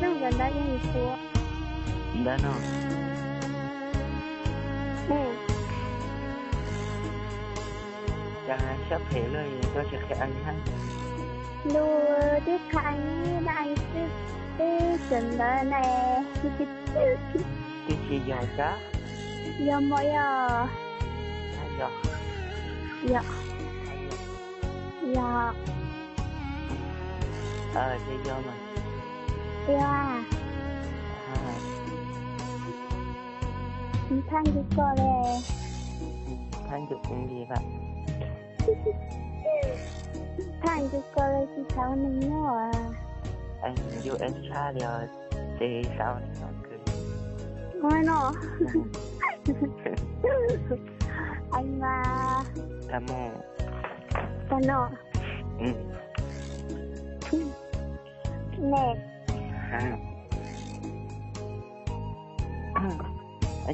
cái đó gần đây như xưa. Đó nó. Chà, sắp thế rồi, tôi sẽ khai anh ha. Lùa trước khai đại trước cái trình đời này. Cái gì giò chá? Giờ mỗi giờ. Giò. Dạ. Dạ. Thế giò mà. Dạ. Thank you cô lê. Thank you cũng gì vậy? Thank you cô lê chị sao mình nhớ à? Anh yêu em xa rồi, thì sao anh nó cười? Ngồi nó. Anh mà. Cảm ơn. Cảm ơn. Nè.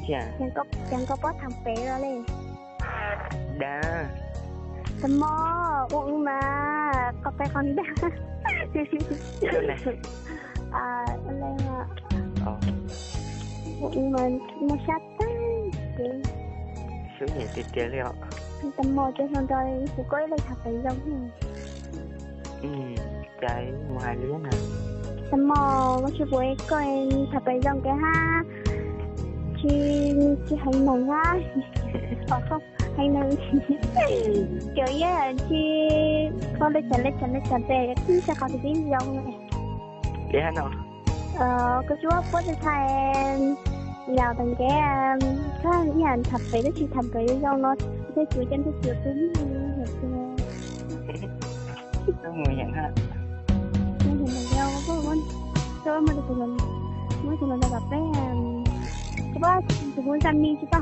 Chà. Chẳng có bớt thằng bé ra lên. Đã. Tầm mò, uống mà. Có phải con đã. Chỗ này. Lên à. Uống mà nó sát tay. Số nhẹ tiết kế liệu. Tầm mò cho xong rồi phụ có lấy thằng bé giống như. Trái ngoài lứa nè. Tầm mò, nó sẽ với coi thằng bé giống cái ha. Chị hành mong á. Không hay là kiểu như là chị con lên trần về cũng sẽ có cái giống này. Để hả nó? Cái chú có được thay vào thành cái nhà thật về đó chị thật về do nó cái chuối chân cái chuối cứng như chưa. Nó người nhận ha. Nên thì mình đeo có con cho mà được mình mới thì mình gặp cái bác từ hôm gian đi chứ ta.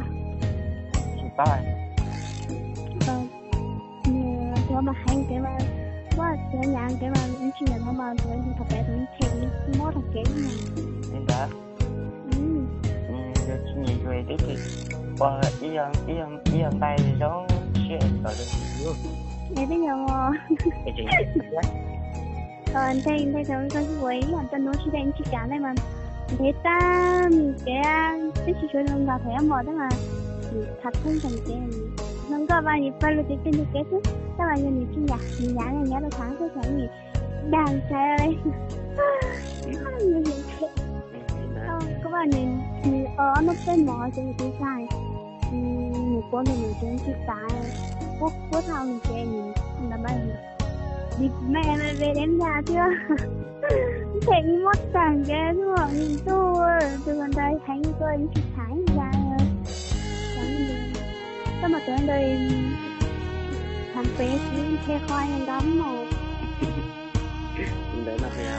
Chị ba. Cho mà hành cái mà quá cái nhà cái mà những chuyện nó mà tôi thì thật bé tôi thấy nó thật cái này. Nên đó. Rồi chị nhìn về cái thì ý ăn tay thì đó sẽ ở đây luôn. Nghe bây giờ mà. Cái gì? Anh thấy cái quấy làm cho nó chỉ đánh chị cả này mà. Thế ta cái chị chơi lông gà thấy em mỏi đó mà. Thật không thành cái không có bao nhiêu phải được trên cái chứ các bạn nhìn trên nhà nó tháng cái cái gì đang sai đây các bạn nhìn nó tên mỏ cho cái sai một con mình trên chiếc tải quốc thao mình chơi nhìn là bao nhiêu đi mẹ lại về đến nhà chưa thấy mất càng ghê đúng không nhìn tôi từ gần đây thấy tôi những chiếc thái ra sao mà tụi anh đây thằng bé chứ theo khoai anh đóng màu Đấy là phải à?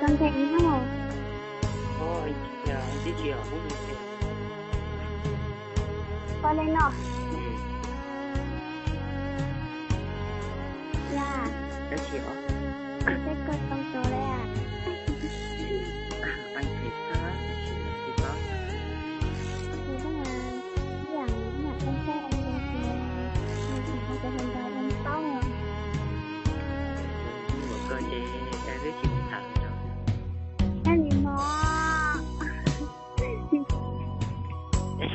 căng thẳng đúng không? Thôi, anh đi chiều muốn được chiều. Qua lên nào. Dạ. Đấy chiều. Sẽ có con số đây à? Anh thì sao? Thì có. Thì đó là dạng nhạc con xe anh lên chiều. Anh sẽ hình ra anh tóc rồi. Một cơ chế cái đứa chị thẳng rồi. Anh gì mà.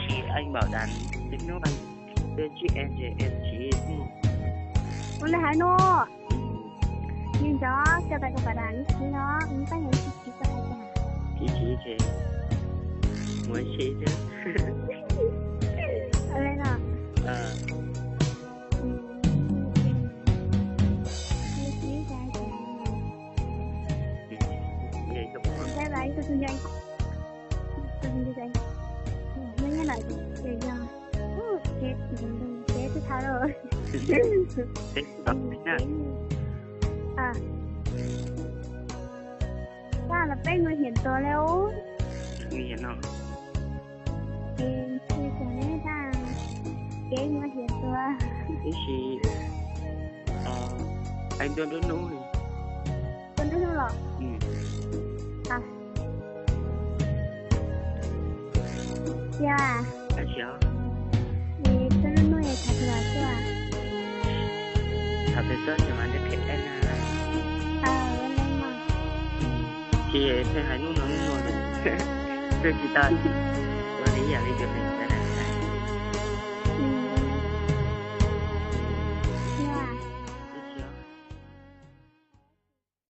Chị anh bảo đàn tính nó anh đưa chị em chỉ Ủa là hả nó? Nhưng đó cho ta có bà đánh chứ nó cũng có những chị cho ai cả. Chị muốn chị chứ. Ở đây nào. Đây là anh tôi xin anh. Tôi xin đi đây. Mấy cái này thì giờ chết tôi tháo rồi. Thế tập nha. Sao là bé người hiệnตัวแล้ว Nguy hiểm không? Em chưa có nói rằng bé người hiệnตัว Thế thì anh đưa đứa nấu thì tôi nói đâu rồi? Dạ. Anh chào. Thì tôi nói thật là chưa à? Thật là tốt nhưng mà anh được thiệt anh Bên đây mà. thì hay nụ nụ nụ nụ. Tôi chỉ ta tôi lý giải lý được này.